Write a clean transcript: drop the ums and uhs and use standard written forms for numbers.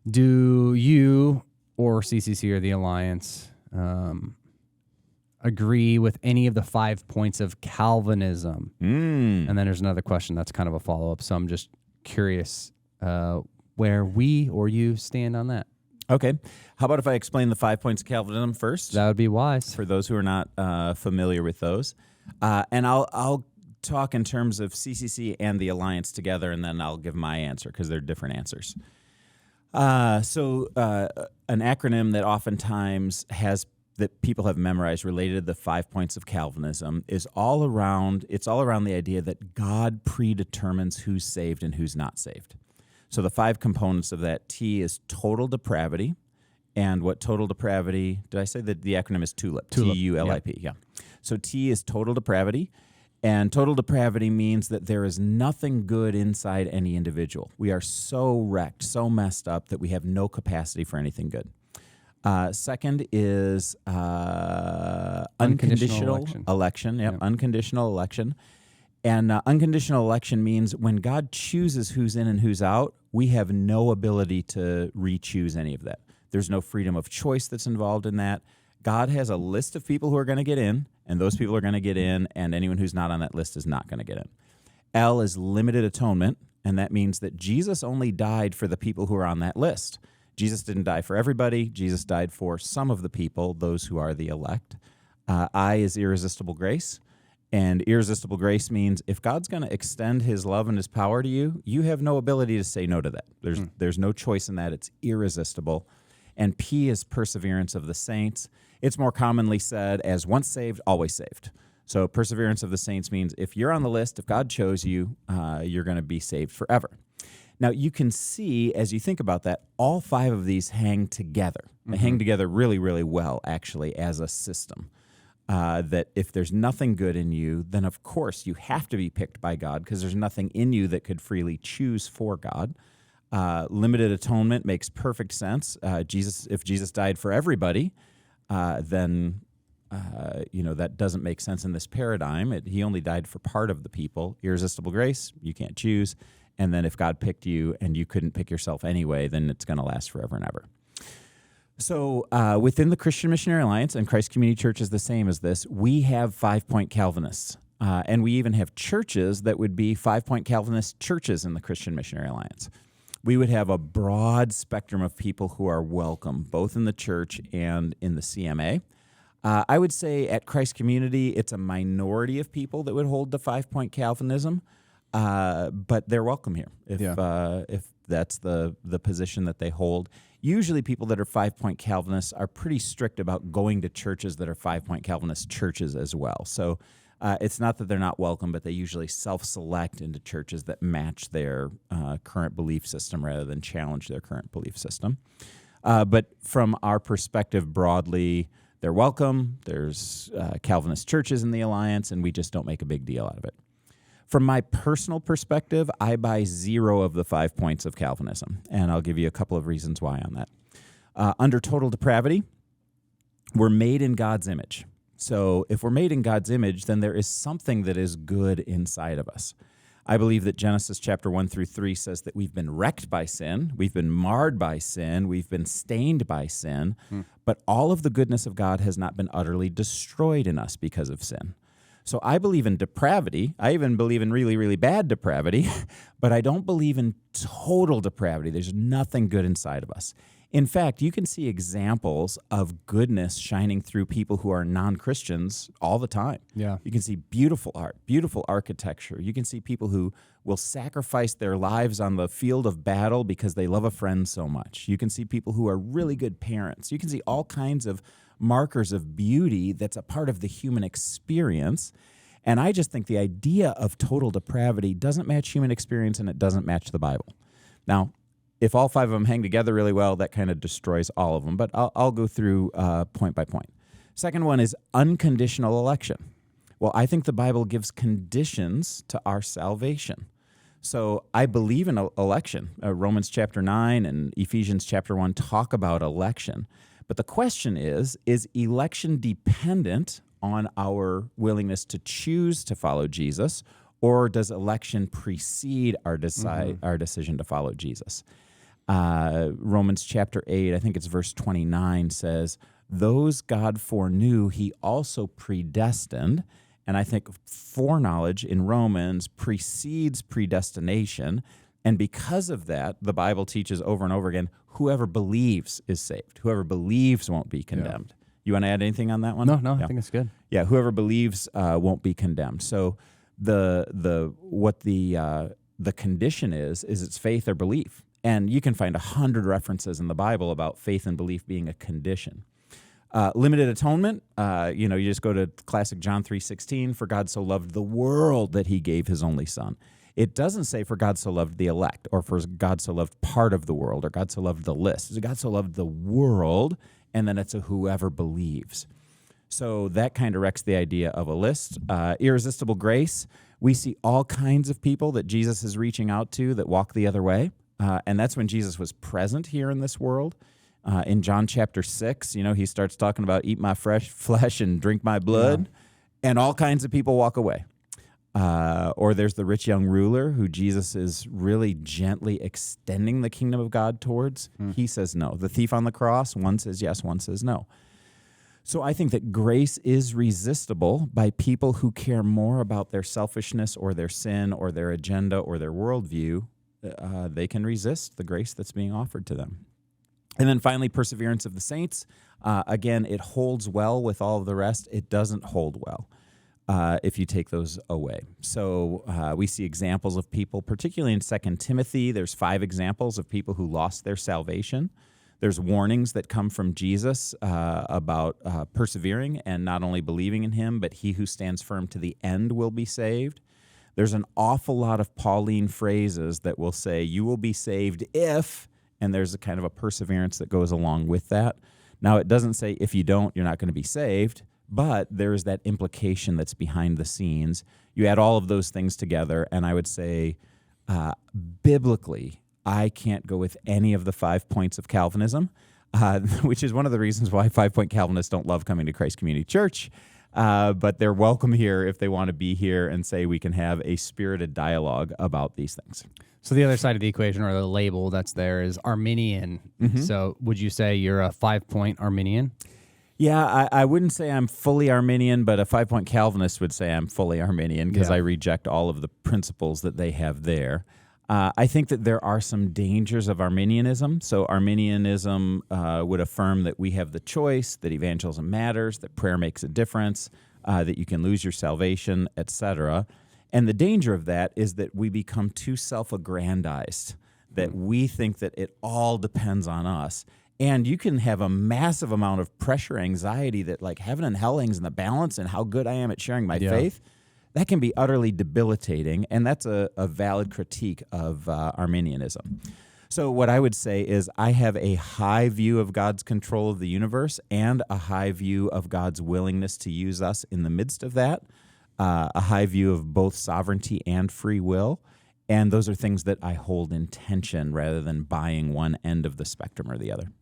Do you or CCC or the Alliance agree with any of the 5 points of Calvinism? And then there's another question that's kind of a follow-up. So I'm just curious where we or you stand on that. Okay. How about if I explain the 5 points of Calvinism first? That would be wise. For those who are not familiar with those. And I'll talk in terms of CCC and the Alliance together, and then I'll give my answer because they're different answers. So an acronym that oftentimes that people have memorized related to the 5 points of Calvinism is all around the idea that God predetermines who's saved and who's not saved. So the 5 components of that T is total depravity. And what total depravity, did I say that the acronym is T.U.L.I.P? T-U-L-I-P, yeah. So T is total depravity. And total depravity means that there is nothing good inside any individual. We are so wrecked, so messed up that we have no capacity for anything good. Second is unconditional election. Yep. Unconditional election. And unconditional election means when God chooses who's in and who's out, we have no ability to re-choose any of that. There's no freedom of choice that's involved in that. God has a list of people who are going to get in, and those people are going to get in, and anyone who's not on that list is not going to get in. L is limited atonement, and that means that Jesus only died for the people who are on that list. Jesus didn't die for everybody. Jesus died for some of the people, those who are the elect. I is irresistible grace. And irresistible grace means if God's going to extend his love and his power to you, you have no ability to say no to that. There's no choice in that. It's irresistible. And P is perseverance of the saints. It's more commonly said as once saved, always saved. So perseverance of the saints means if you're on the list, if God chose you, you're going to be saved forever. Now, you can see, as you think about that, all 5 of these hang together. They hang together really, really well, actually, as a system. That if there's nothing good in you, then of course you have to be picked by God because there's nothing in you that could freely choose for God. Limited atonement makes perfect sense. If Jesus died for everybody, then that doesn't make sense in this paradigm. He only died for part of the people. Irresistible grace, you can't choose. And then if God picked you and you couldn't pick yourself anyway, then it's going to last forever and ever. So within the Christian Missionary Alliance, and Christ Community Church is the same as this, we have 5-point Calvinists. And we even have churches that would be 5-point Calvinist churches in the Christian Missionary Alliance. We would have a broad spectrum of people who are welcome, both in the church and in the CMA. I would say at Christ Community, it's a minority of people that would hold the 5-point Calvinism, but they're welcome here if that's the position that they hold. Usually people that are 5-point Calvinists are pretty strict about going to churches that are 5-point Calvinist churches as well. So it's not that they're not welcome, but they usually self-select into churches that match their current belief system rather than challenge their current belief system. But from our perspective broadly, they're welcome. There's Calvinist churches in the Alliance, and we just don't make a big deal out of it. From my personal perspective, I buy 0 of the 5 points of Calvinism, and I'll give you a couple of reasons why on that. Under total depravity, we're made in God's image. So if we're made in God's image, then there is something that is good inside of us. I believe that Genesis chapter 1-3 says that we've been wrecked by sin, we've been marred by sin, we've been stained by sin, but all of the goodness of God has not been utterly destroyed in us because of sin. So I believe in depravity. I even believe in really, really bad depravity, but I don't believe in total depravity. There's nothing good inside of us. In fact, you can see examples of goodness shining through people who are non-Christians all the time. Yeah. You can see beautiful art, beautiful architecture. You can see people who will sacrifice their lives on the field of battle because they love a friend so much. You can see people who are really good parents. You can see all kinds of markers of beauty that's a part of the human experience. And I just think the idea of total depravity doesn't match human experience and it doesn't match the Bible. Now, if all 5 of them hang together really well, that kind of destroys all of them. But I'll go through point by point. Second one is unconditional election. Well, I think the Bible gives conditions to our salvation. So I believe in election. Romans chapter 9 and Ephesians chapter 1 talk about election. But the question is election dependent on our willingness to choose to follow Jesus, or does election precede our decision to follow Jesus? Romans chapter 8, I think it's verse 29, says, those God foreknew, he also predestined. And I think foreknowledge in Romans precedes predestination. And because of that, the Bible teaches over and over again, whoever believes is saved. Whoever believes won't be condemned. Yeah. You want to add anything on that one? No, I think it's good. Yeah, whoever believes won't be condemned. So the condition is it's faith or belief. And you can find 100 references in the Bible about faith and belief being a condition. Limited atonement, you just go to classic John 3:16, for God so loved the world that he gave his only son. It doesn't say for God so loved the elect, or for God so loved part of the world, or God so loved the list. It's God so loved the world, and then it's a whoever believes. So that kind of wrecks the idea of a list. Irresistible grace, we see all kinds of people that Jesus is reaching out to that walk the other way, and that's when Jesus was present here in this world. In John chapter 6, he starts talking about eat my fresh flesh and drink my blood, and all kinds of people walk away. Or there's the rich young ruler who Jesus is really gently extending the kingdom of God towards. He says no. The thief on the cross, one says yes, one says no. So I think that grace is resistible by people who care more about their selfishness or their sin or their agenda or their worldview. They can resist the grace that's being offered to them. And then finally, perseverance of the saints. Again, it holds well with all of the rest. It doesn't hold well if you take those away. So we see examples of people, particularly in 2 Timothy, there's 5 examples of people who lost their salvation. There's warnings that come from Jesus about persevering and not only believing in him, but he who stands firm to the end will be saved. There's an awful lot of Pauline phrases that will say, you will be saved if... and there's a kind of a perseverance that goes along with that. Now, it doesn't say if you don't, you're not going to be saved, but there is that implication that's behind the scenes. You add all of those things together, and I would say, biblically, I can't go with any of the 5 points of Calvinism, which is one of the reasons why 5-point Calvinists don't love coming to Christ Community Church, but they're welcome here if they want to be here and say we can have a spirited dialogue about these things. So the other side of the equation, or the label that's there, is Arminian. Mm-hmm. So would you say you're a 5-point Arminian? Yeah, I wouldn't say I'm fully Arminian, but a 5-point Calvinist would say I'm fully Arminian because I reject all of the principles that they have there. I think that there are some dangers of Arminianism. So Arminianism would affirm that we have the choice, that evangelism matters, that prayer makes a difference, that you can lose your salvation, etc. And the danger of that is that we become too self-aggrandized, that we think that it all depends on us. And you can have a massive amount of pressure, anxiety that like heaven and hell hangs in the balance and how good I am at sharing my faith. That can be utterly debilitating, and that's a valid critique of Arminianism. So what I would say is I have a high view of God's control of the universe and a high view of God's willingness to use us in the midst of that. A high view of both sovereignty and free will, and those are things that I hold in tension rather than buying one end of the spectrum or the other.